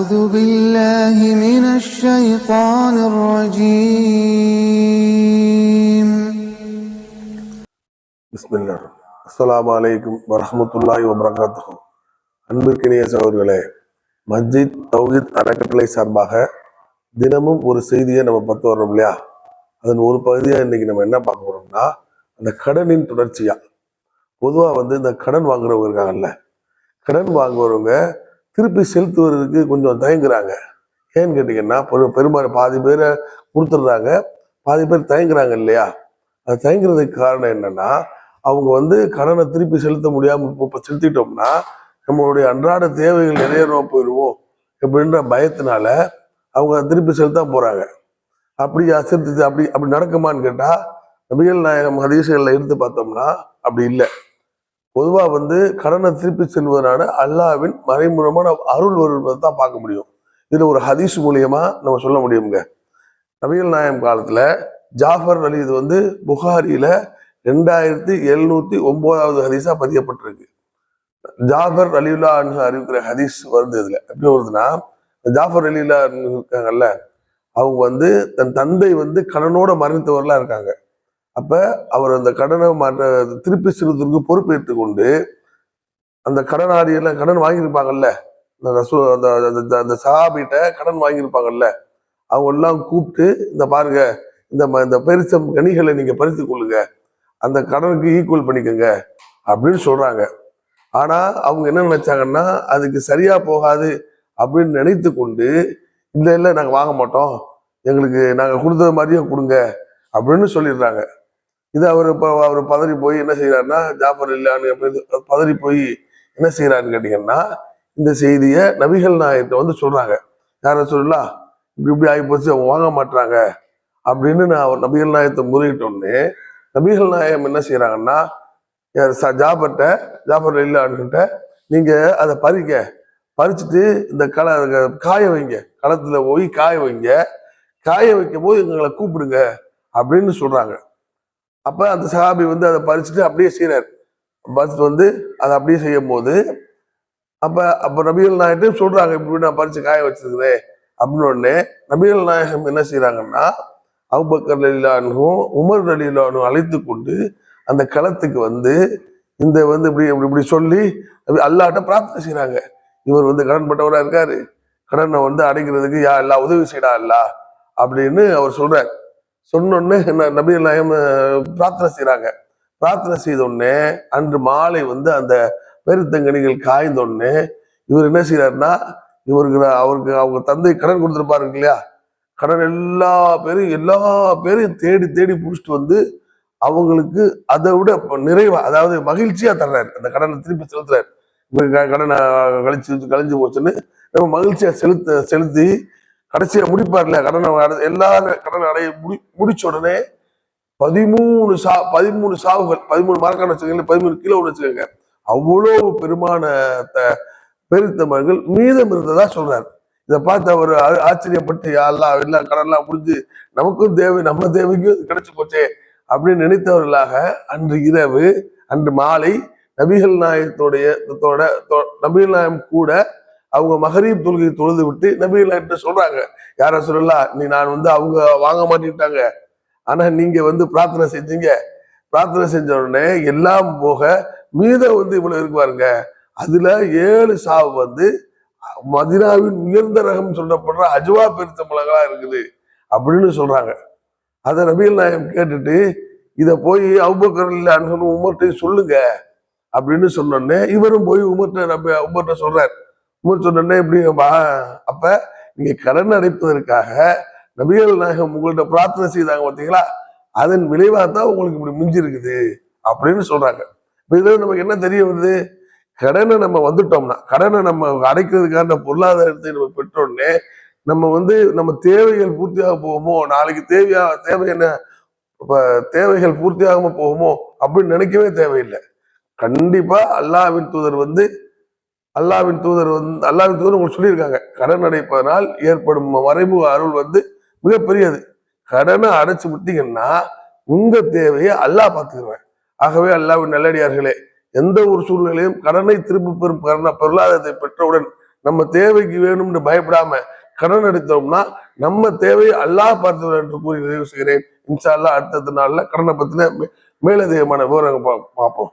أعوذ بالله من الشيطان الرجيم. بسم الله. அஸ்ஸலாமு அலைக்கும் வரஹ்மத்துல்லாஹி வபரகாத்துஹு. அன்பிற்கினிய சகோதரர்களே, மஸ்ஜித் தௌஹீத் அறக்கட்டளை சார்பாக தினமும் ஒரு செய்தியை நம்ம பார்த்து வர்றோம் இல்லையா? அதன் ஒரு பகுதியா இன்னைக்கு நம்ம என்ன பார்க்க போறோம்னா, அந்த கடனின் தொடர்ச்சியா. பொதுவா இந்த கடன் வாங்குறவங்க இருக்காங்கல்ல, கடன் வாங்குறவங்க திருப்பி செலுத்துவதற்கு கொஞ்சம் தயங்குறாங்க. ஏன்னு கேட்டீங்கன்னா, பெரும்பாலும் பாதி பேரை கொடுத்துடுறாங்க, பாதி பேர் தயங்குறாங்க இல்லையா? அது தயங்குறதுக்கு காரணம் என்னன்னா, அவங்க கடனை திருப்பி செலுத்த முடியாம இப்போ செலுத்திட்டோம்னா நம்மளுடைய அன்றாட தேவைகள் நிறைவேறாம போயிடுவோம் அப்படின்ற பயத்தினால அவங்க திருப்பி செலுத்த போறாங்க. அப்படி செலுத்து அப்படி அப்படி நடக்குமான்னு கேட்டா, நபிகள் நாயகம் ஹதீஸ்களில் எடுத்து பார்த்தோம்னா அப்படி இல்லை. பொதுவா கடனை திருப்பி செல்வதனால அல்லாஹ்வின் மறைமுகமான அருள் வருவதை தான் பார்க்க முடியும். இதுல ஒரு ஹதீஸ் மூலியமா நம்ம சொல்ல முடியுங்க. நபிகள் நாயகம் காலத்துல ஜாஃபர் அலி, இது புகாரியில 2709வது ஹதீஸா பதியப்பட்டிருக்கு. ஜாஃபர் அலியுல்லா அறிவிக்கிற ஹதீஸ் வருது. இதுல எப்படி வருதுன்னா, ஜாஃபர் அலியுல்லா இருக்காங்கல்ல, அவங்க தன் தந்தை கடனோட மரணித்தவர்களா இருக்காங்க. அப்ப அவர் அந்த கடனை திருப்பி செலுத்துவதற்கு பொறுப்பேற்று கொண்டு அந்த கடனாளியெல்லாம் கடன் வாங்கியிருப்பாங்கல்ல, அந்த சஹாபிட்ட கடன் வாங்கியிருப்பாங்கல்ல, அவங்க எல்லாம் கூப்பிட்டு இந்த பாருங்க, இந்த பெருசம் கனிகளை நீங்க பறித்து கொள்ளுங்க, அந்த கடனுக்கு ஈக்குவல் பண்ணிக்கோங்க அப்படின்னு சொல்றாங்க. ஆனா அவங்க என்ன நினைச்சாங்கன்னா, அதுக்கு சரியா போகாது அப்படின்னு நினைத்து கொண்டு, இல்ல நாங்க வாங்க மாட்டோம், எங்களுக்கு நாங்க கொடுத்தது மாதிரியே கொடுங்க அப்படின்னு சொல்லிடுறாங்க. இது அவர் பதறி போய் என்ன செய்யறாருன்னா, ஜாஃபர் இல்லான்னு பதறி போய் என்ன செய்யறாருன்னு கேட்டீங்கன்னா, இந்த செய்திய நபிகள் நாயகத்தை சொல்றாங்க. யார சொல்லலாம், இப்படி ஆகி போச்சு, அவங்க வாங்க மாட்டாங்க அப்படின்னு நான் அவர் நபிகள் நாயகத்தை முறையிட்டோன்னே, நபிகள் நாயகம் என்ன செய்யறாங்கன்னா, ஜாஃபர் இல்லான்னுகிட்ட நீங்க அதை பறிச்சுட்டு இந்த காய வைங்க, களத்துல போய் காய வைங்க, காய வைக்கும் போது எங்களை கூப்பிடுங்க அப்படின்னு சொல்றாங்க. அப்ப அந்த சஹாபி அதை பறிச்சுட்டு அப்படியே செய்யறாரு. பறிச்சுட்டு அதை அப்படியே செய்யும் போது அப்ப நபிகள் நாயகம் சொல்றாங்க, இப்படி நான் பறிச்சு காய வச்சிருக்கிறேன் அப்படின்னு உடனே நபிகள் நாயகம் என்ன செய்யறாங்கன்னா, அபூபக்கர் ரலியல்லாஹு உமர் ரலியல்லாஹு அழைத்து கொண்டு அந்த களத்துக்கு இந்த இப்படி இப்படி சொல்லி அல்லாஹ்ட்ட பிரார்த்தனை செய்யறாங்க. இவர் கடன் பட்டவரா இருக்காரு, கடனை அடைக்கிறதுக்கு எல்லாம் உதவி செய்யடா அல்லா அப்படின்னு அவர் சொல்றாரு. சொன்னோடனே நபிகள் நாயகம் பிரார்த்தனை செய்யறாங்க. பிரார்த்தனை செய்த உடனே அன்று மாலை அந்த பெருத்தங்கனிகள் காய்ந்தோடனே இவர் என்ன செய்யறாருன்னா, அவருக்கு அவங்க தந்தை கடன் கொடுத்துருப்பாரு இல்லையா, கடன் எல்லா பேரையும் தேடி தேடி புடிச்சிட்டு அவங்களுக்கு அதை விட நிறைவா, அதாவது மகிழ்ச்சியா தர்றாரு. அந்த கடனை திருப்பி செலுத்துறாரு. கடனை கழிஞ்சு போச்சுன்னு நம்ம மகிழ்ச்சியா செலுத்தி கடைசியா முடிப்பார்ல கடனை, எல்லாரும் கடனை முடிச்ச உடனே 13 சாவுகள், 13 மரக்கான வச்சுக்கோங்க, 13 கிலோ வச்சுக்கோங்க, அவ்வளவு பெருமான பெருத்தமர்கள் மீதம் இருந்ததா சொல்றாரு. இதை பார்த்து அவர் ஆச்சரியப்பட்டு, யாரெல்லாம் எல்லாம் கடன்லாம் முடிஞ்சு நமக்கும் தேவை, நம்ம தேவைக்கும் கிடைச்சு போச்சே அப்படின்னு நினைத்தவர்களாக அன்று இரவு அன்று மாலை நபிகள் நாயகம் கூட அவங்க மகரீப் தொழுகை தொழுது விட்டு நபிகள் நாயகத்தை சொல்றாங்க, யார சொல்லலாம், நான் அவங்க வாங்க மாட்டேட்டாங்க, ஆனா நீங்க பிரார்த்தனை செஞ்சீங்க, பிரார்த்தனை செஞ்ச உடனே எல்லாம் போக மீதம் இவ்வளவு இருக்குவாருங்க, அதுல 7 சாவு மதினாவின் உயர்ந்த ரகம் சொல்லப்படுற அஜ்வா பெருத்தமிழங்களா இருக்குது அப்படின்னு சொல்றாங்க. அதை நபிகள் நாயகம் கேட்டுட்டு, இத போய் அபூபக்கர் இல்லான்னு உமர்கிட்ட சொல்லுங்க அப்படின்னு சொன்னோடனே இவரும் போய் உமர்கிட்ட சொல்றாரு. உமர் சொன்னோடனே இப்படி, அப்ப நீங்க கடன் அடைப்பதற்காக நபிகள் நாயகம் உங்கள்ட்ட பிரார்த்தனை செய்தாங்க பார்த்தீங்களா, அதன் விளைவாதான் உங்களுக்கு இப்படி மிஞ்சி இருக்குது அப்படின்னு சொல்றாங்க. இப்ப இதுல நமக்கு என்ன தெரிய வருது, கடனை நம்ம வந்துட்டோம்னா, கடனை நம்ம அடைக்கிறதுக்கான பொருளாதாரத்தை நம்ம பெற்றோடனே நம்ம நம்ம தேவைகள் பூர்த்தியாக போகுமோ, நாளைக்கு தேவை என்ன தேவைகள் பூர்த்தியாகாம போகுமோ அப்படின்னு நினைக்கவே தேவையில்லை. கண்டிப்பா அல்லாஹ்வின் தூதர் உங்களுக்கு சொல்லியிருக்காங்க, கடன் அடைப்பதனால் ஏற்படும் மறைமுக அருள் மிகப்பெரியது. கடனை அடைச்சு விட்டீங்கன்னா உங்க தேவையை அல்லாஹ் பார்த்துக்குவேன். ஆகவே அல்லாஹ்வின் நல்லடியார்களே, எந்த ஒரு சூழ்நிலையும் கடனை திரும்ப பெறும் பொருளாதாரத்தை பெற்றவுடன் நம்ம தேவைக்கு வேணும்னு பயப்படாம கடன் எடுத்தோம்னா நம்ம தேவையை அல்லாஹ் பார்த்து என்று கூறி நிறைவு செய்கிறேன். இன்ஷா அல்லாஹ் அடுத்த நாள்ல கடனை பத்தின மேலதிகமான விவரங்கள் பார்ப்போம்.